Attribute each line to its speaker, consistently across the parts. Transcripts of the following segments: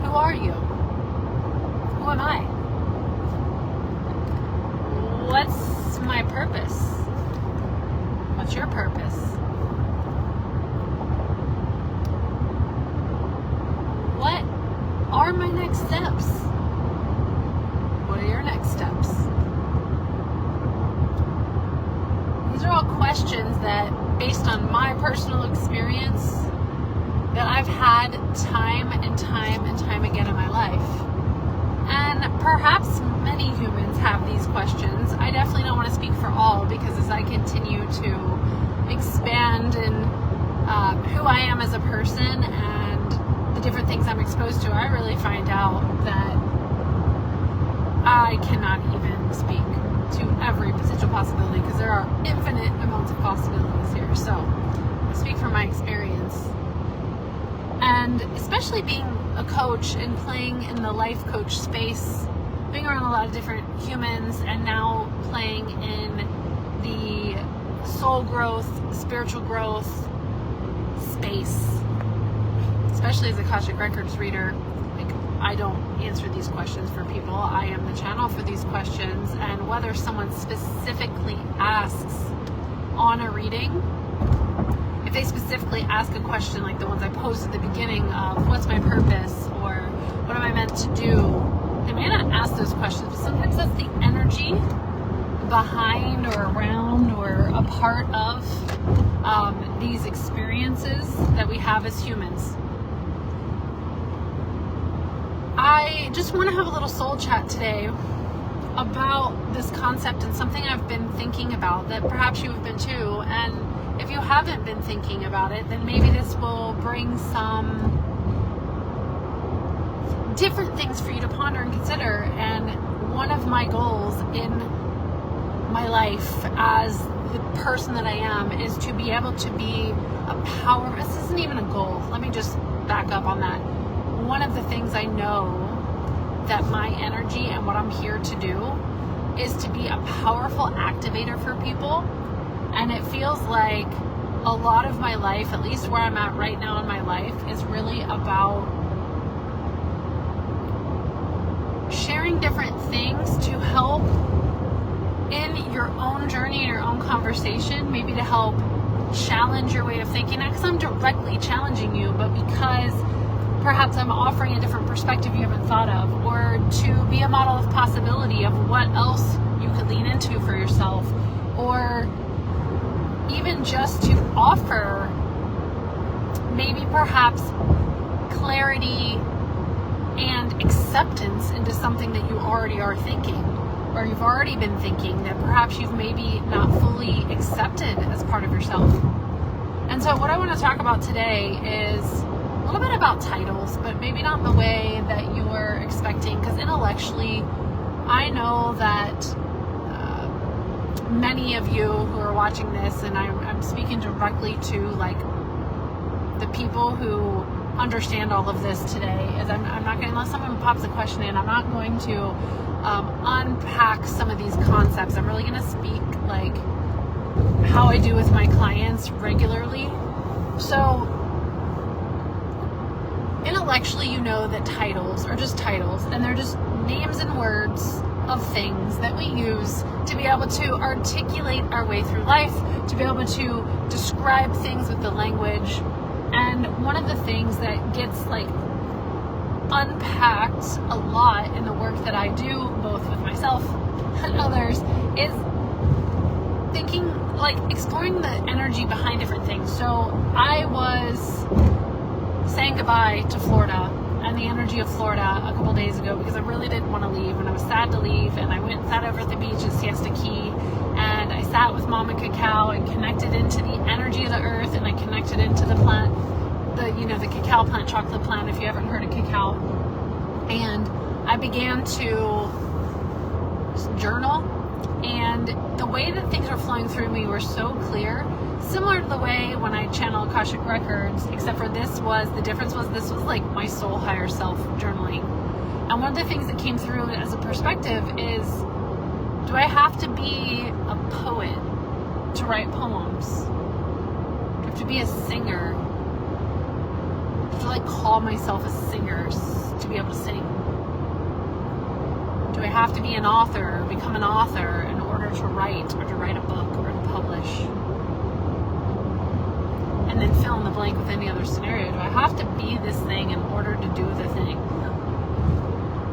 Speaker 1: Who are you? Who am I? What's my purpose? What's your purpose? What are my next steps? What are your next steps? These are all questions that, based on my personal experience, that I've had time and time again in my life. And perhaps many humans have these questions. I definitely don't want to speak for all, because as I continue to expand in who I am as a person and the different things I'm exposed to, I really find out that I cannot even speak to every potential possibility, because there are infinite amounts of possibilities here. So I speak from my experience. And especially being a coach and playing in the life coach space, being around a lot of different humans, and now playing in the soul growth, spiritual growth space, especially as a Akashic Records reader. Like, I don't answer these questions for people. I am the channel for these questions, and whether someone specifically asks on a reading, if they specifically ask a question like the ones I posed at the beginning of what's my purpose or what am I meant to do, they may not ask those questions, but sometimes that's the energy behind or around or a part of these experiences that we have as humans. I just want to have a little soul chat today about this concept and something I've been thinking about that perhaps you have been too. And if you haven't been thinking about it, then maybe this will bring some different things for you to ponder and consider. And one of my goals in my life as the person that I am is to be able to be a power. This isn't even a goal. Let me just back up on that. One of the things I know that my energy and what I'm here to do is to be a powerful activator for people. And it feels like a lot of my life, at least where I'm at right now in my life, is really about sharing different things to help in your own journey, in your own conversation, maybe to help challenge your way of thinking. Not because I'm directly challenging you, but because perhaps I'm offering a different perspective you haven't thought of, or to be a model of possibility of what else you could lean into for yourself, or even just to offer maybe perhaps clarity and acceptance into something that you already are thinking, or you've already been thinking that perhaps you've maybe not fully accepted as part of yourself. And so what I want to talk about today is a little bit about titles, but maybe not in the way that you were expecting, because intellectually I know that many of you who are watching this, and I'm speaking directly to like the people who understand all of this today, is I'm not going to, unless someone pops a question in, I'm not going to unpack some of these concepts. I'm really going to speak like how I do with my clients regularly. So intellectually, you know that titles are just titles, and they're just names and words of things that we use to be able to articulate our way through life, to be able to describe things with the language. And one of the things that gets like unpacked a lot in the work that I do, both with myself and others, is thinking, like exploring the energy behind different things. So I was saying goodbye to Florida and the energy of Florida a couple days ago, because I really didn't want to leave, and I was sad to leave, and I went and sat over at the beach in Siesta Key, and I sat with Mama Cacao and connected into the energy of the earth, and I connected into the plant, the cacao plant, chocolate plant, if you haven't heard of cacao. And I began to journal, and the way that things were flowing through me were so clear, similar to the way when I channel Akashic Records, except for the difference was this was like my soul higher self journaling. And one of the things that came through as a perspective is, do I have to be a poet to write poems? Do I have to be a singer have to like call myself a singer to be able to sing? Do I have to be an author or become an author in order to write or to write a book or to publish? And then fill in the blank with any other scenario. Do I have to be this thing in order to do the thing?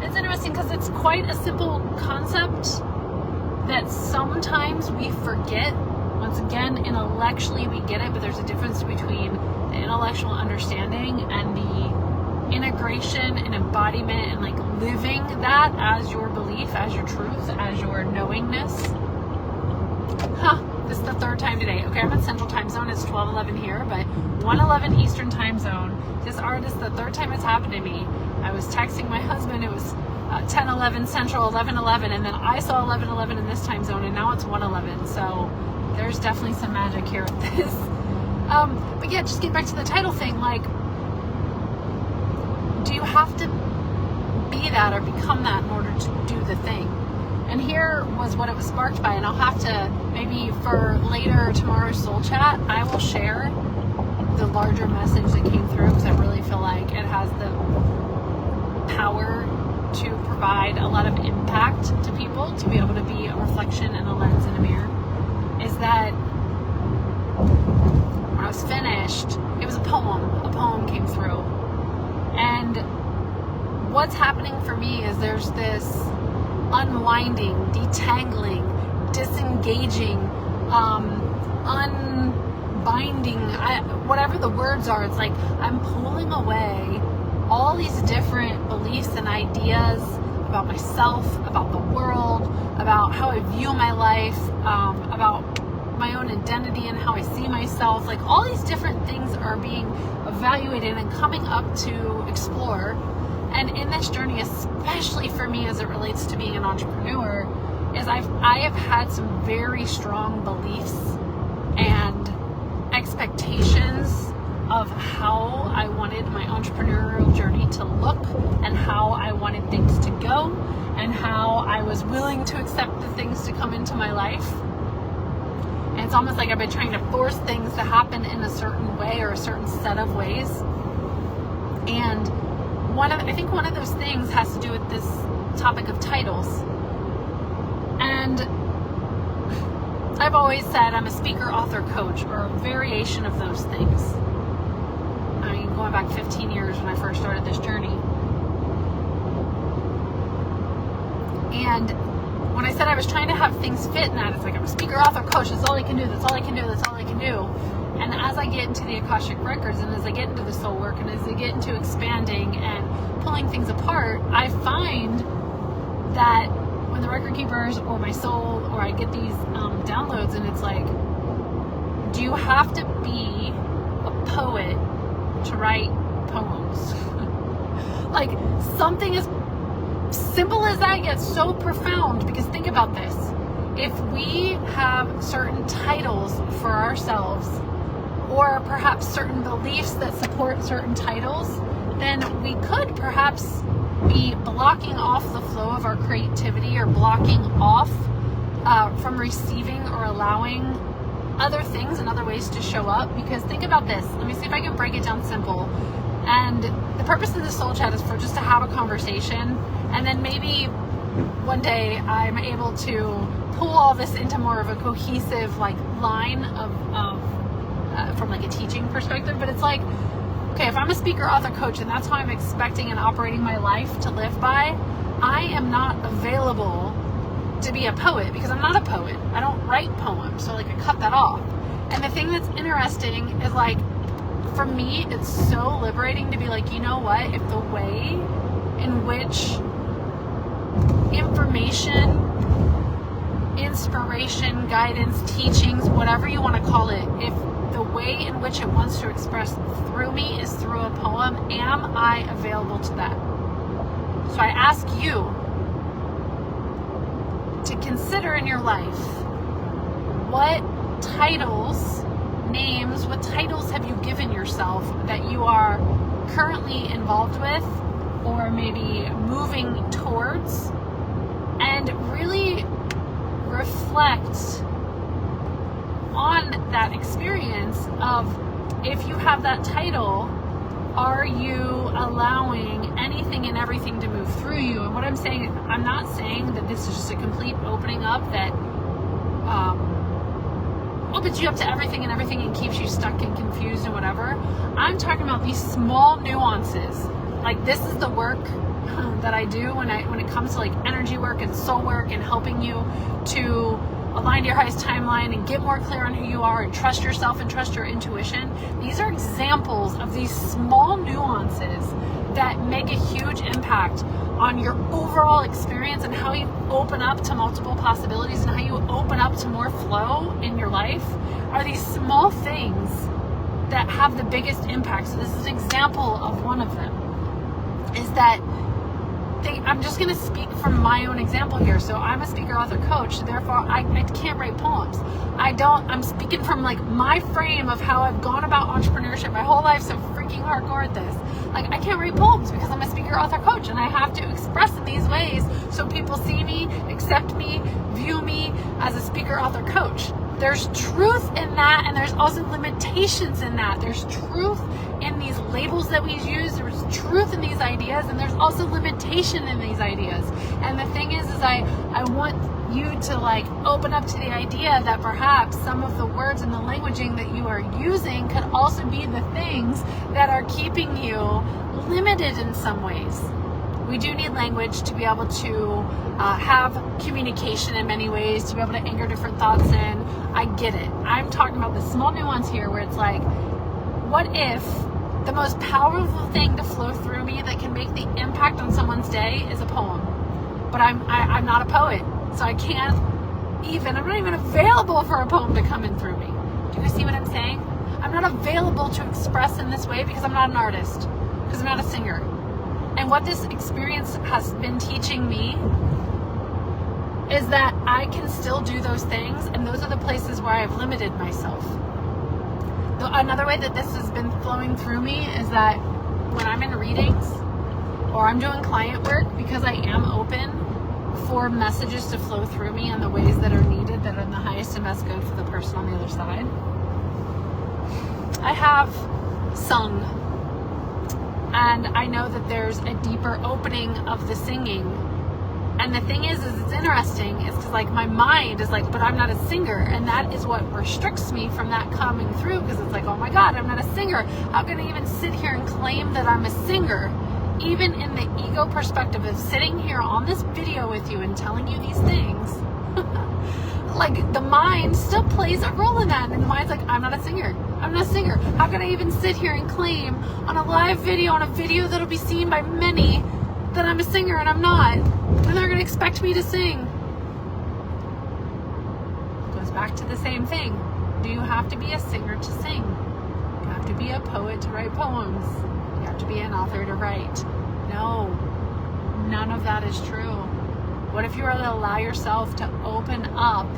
Speaker 1: It's interesting because it's quite a simple concept that sometimes we forget. Once again, intellectually we get it, but there's a difference between the intellectual understanding and the integration and embodiment and like living that as your belief, as your truth, as your knowingness. This is the third time today. Okay, I'm in Central Time Zone. It's 12:11 here, but 1:11 Eastern Time Zone. This is the third time it's happened to me. I was texting my husband. It was 10:11 Central, 11:11, and then I saw 11:11 in this time zone, and now it's 1:11. So there's definitely some magic here with this. But yeah, just get back to the title thing. Like, do you have to be that or become that in order to do the thing? And here was what it was sparked by, and I'll have to, maybe for later tomorrow's soul chat, I will share the larger message that came through, because I really feel like it has the power to provide a lot of impact to people, to be able to be a reflection and a lens and a mirror. Is that when I was finished, it was a poem came through. And what's happening for me is there's this unwinding, detangling, disengaging, unbinding, whatever the words are. It's like I'm pulling away all these different beliefs and ideas about myself, about the world, about how I view my life, about my own identity and how I see myself. Like all these different things are being evaluated and coming up to explore. And in this journey, especially for me as it relates to being an entrepreneur, is I have had some very strong beliefs and expectations of how I wanted my entrepreneurial journey to look and how I wanted things to go and how I was willing to accept the things to come into my life. And it's almost like I've been trying to force things to happen in a certain way or a certain set of ways. And I think one of those things has to do with this topic of titles. And I've always said I'm a speaker, author, coach, or a variation of those things. I mean, going back 15 years when I first started this journey. And when I said I was trying to have things fit in that, it's like I'm a speaker, author, coach, that's all I can do, that's all I can do, that's all I can do. And as I get into the Akashic Records and as I get into the soul work and as I get into expanding and pulling things apart, I find that when the record keepers or my soul or I get these downloads and it's like, do you have to be a poet to write poems? Like something as simple as that yet so profound, because think about this. If we have certain titles for ourselves or perhaps certain beliefs that support certain titles, then we could perhaps be blocking off the flow of our creativity or blocking off from receiving or allowing other things and other ways to show up. Because think about this. Let me see if I can break it down simple. And the purpose of this soul chat is for just to have a conversation, and then maybe one day I'm able to pull all this into more of a cohesive like line of from like a teaching perspective. But it's like, okay, if I'm a speaker, author, coach, and that's how I'm expecting and operating my life to live by, I am not available to be a poet because I'm not a poet. I don't write poems, so like I cut that off. And the thing that's interesting is like, for me, it's so liberating to be like, you know what, if the way in which information, inspiration, guidance, teachings, whatever you want to call it, if the way in which it wants to express through me is through a poem, am I available to that? So I ask you to consider in your life, what titles, names, what titles have you given yourself that you are currently involved with or maybe moving towards, and really reflect on that experience of, if you have that title, Are you allowing anything and everything to move through you? And what I'm saying, I'm not saying that this is just a complete opening up that opens you up to everything and keeps you stuck and confused and whatever. I'm talking about these small nuances. Like, this is the work that I do when it comes to like energy work and soul work and helping you to align to your highest timeline and get more clear on who you are and trust yourself and trust your intuition. These are examples of these small nuances that make a huge impact on your overall experience and how you open up to multiple possibilities and how you open up to more flow in your life. Are these small things that have the biggest impact. So this is an example of one of them, is that I'm just going to speak from my own example here. So I'm a speaker, author, coach. So therefore, I can't write poems. I'm speaking from like my frame of how I've gone about entrepreneurship. My whole life, so freaking hardcore at this. Like, I can't write poems because I'm a speaker, author, coach, and I have to express in these ways so people see me, accept me, view me as a speaker, author, coach. There's truth in that, and there's also limitations in that. There's truth in these labels that we use. There's truth in these ideas, and there's also limitation in these ideas. And the thing is I want you to like open up to the idea that perhaps some of the words and the languaging that you are using could also be the things that are keeping you limited in some ways. We do need language to be able to have communication in many ways, to be able to anchor different thoughts in. I get it. I'm talking about the small nuance here where it's like, what if the most powerful thing to flow through me that can make the impact on someone's day is a poem? But I'm not a poet, so I'm not even available for a poem to come in through me. Do you see what I'm saying? I'm not available to express in this way because I'm not an artist, because I'm not a singer. And what this experience has been teaching me is that I can still do those things, and those are the places where I've limited myself. Another way that this has been flowing through me is that when I'm in readings or I'm doing client work, because I am open for messages to flow through me in the ways that are needed, that are in the highest and best good for the person on the other side, I have sung. And I know that there's a deeper opening of the singing. And the thing is it's interesting, is because like my mind is like, but I'm not a singer. And that is what restricts me from that coming through, because it's like, oh my God, I'm not a singer. How can I even sit here and claim that I'm a singer? Even in the ego perspective of sitting here on this video with you and telling you these things, like the mind still plays a role in that. And the mind's like, I'm not a singer. I'm not a singer. How can I even sit here and claim on a live video, on a video that'll be seen by many, that I'm a singer and I'm not? And they're going to expect me to sing. Goes back to the same thing. Do you have to be a singer to sing? You have to be a poet to write poems. You have to be an author to write. No, none of that is true. What if you were to allow yourself to open up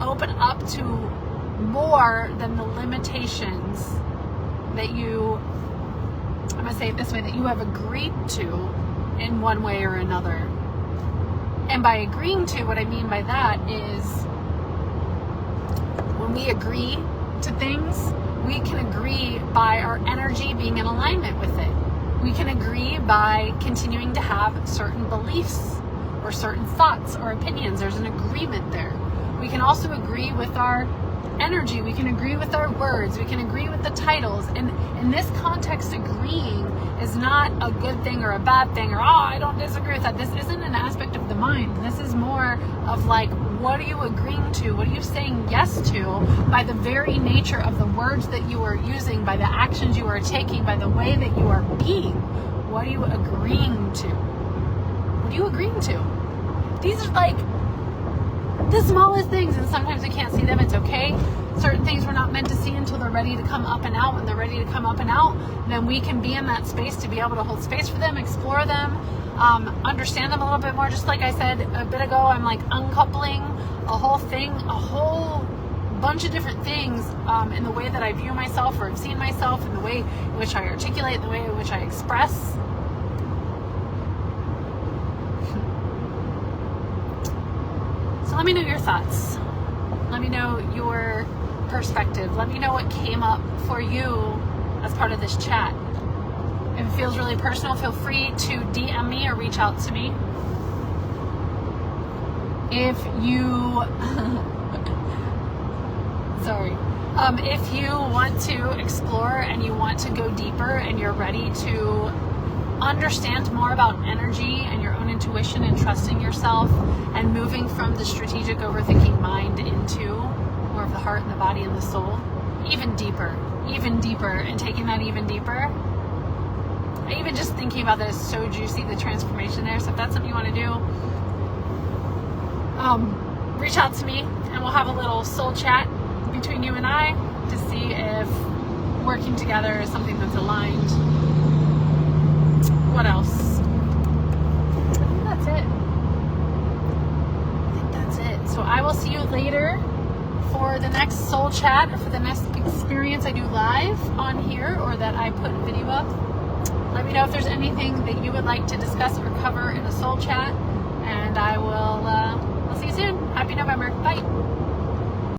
Speaker 1: open up to more than the limitations that you, I'm going to say it this way, that you have agreed to in one way or another. And by agreeing to, what I mean by that is when we agree to things, we can agree by our energy being in alignment with it. We can agree by continuing to have certain beliefs or certain thoughts or opinions. There's an agreement there. We can also agree with our energy. We can agree with our words. We can agree with the titles. And in this context, agreeing is not a good thing or a bad thing, or, oh, I don't disagree with that. This isn't an aspect of the mind. This is more of like, what are you agreeing to? What are you saying yes to by the very nature of the words that you are using, by the actions you are taking, by the way that you are being? What are you agreeing to? What are you agreeing to? These are like the smallest things, and sometimes we can't see them. It's okay. Certain things we're not meant to see until they're ready to come up and out. When they're ready to come up and out, then we can be in that space to be able to hold space for them, explore them, understand them a little bit more. Just like I said a bit ago, I'm like uncoupling a whole bunch of different things in the way that I view myself or have seen myself, in the way in which I articulate, in the way in which I express. So let me know your thoughts. Let me know your perspective. Let me know what came up for you as part of this chat. If it feels really personal, feel free to DM me or reach out to me. If you if you want to explore and you want to go deeper and you're ready to understand more about energy and your own intuition and trusting yourself and moving from the strategic overthinking mind into more of the heart and the body and the soul, even deeper, and taking that even deeper. Even just thinking about that is so juicy, the transformation there. So if that's something you want to do, reach out to me and we'll have a little soul chat between you and I to see if working together is something that's aligned. What else? I think that's it. So I will see you later for the next soul chat or for the next experience I do live on here or that I put video up. Let me know if there's anything that you would like to discuss or cover in a soul chat.